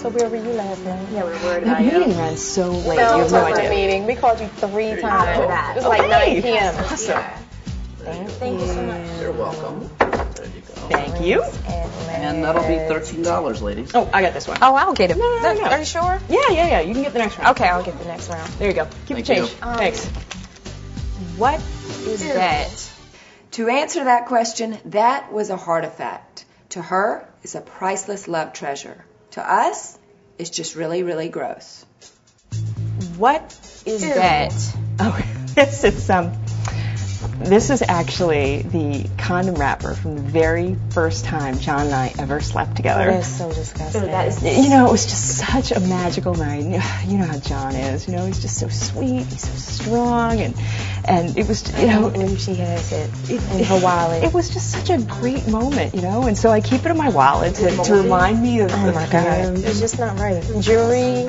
So where were you last night? Yeah, we were worried That about you. meeting ran so late. You No, have no idea. meeting. We called you 3 times. After that. It was like 9 p.m. Awesome. Yeah. Thank you so much. You're welcome. There you go. Thank you. And that'll be $13, ladies. Oh, I got this one. Oh, I'll get it. No. Are you sure? Yeah. You can get the next one. Okay, I'll get the next round. There you go. Keep Thank the change. you. Thanks. What is that? To answer that question, that was a heart effect. To her, it's a priceless love treasure. To us, it's just really, really gross. What is that? Oh, this is actually the condom wrapper from the very first time John and I ever slept together. That's so disgusting. You know, it was just such a magical night. You know how John is. You know, he's just so sweet. He's so strong, and it was, you know, she has it in her wallet. It was just such a great moment, you know. And so I keep it in my wallet to remind me of. Oh my God, it's just not right. Jewelry.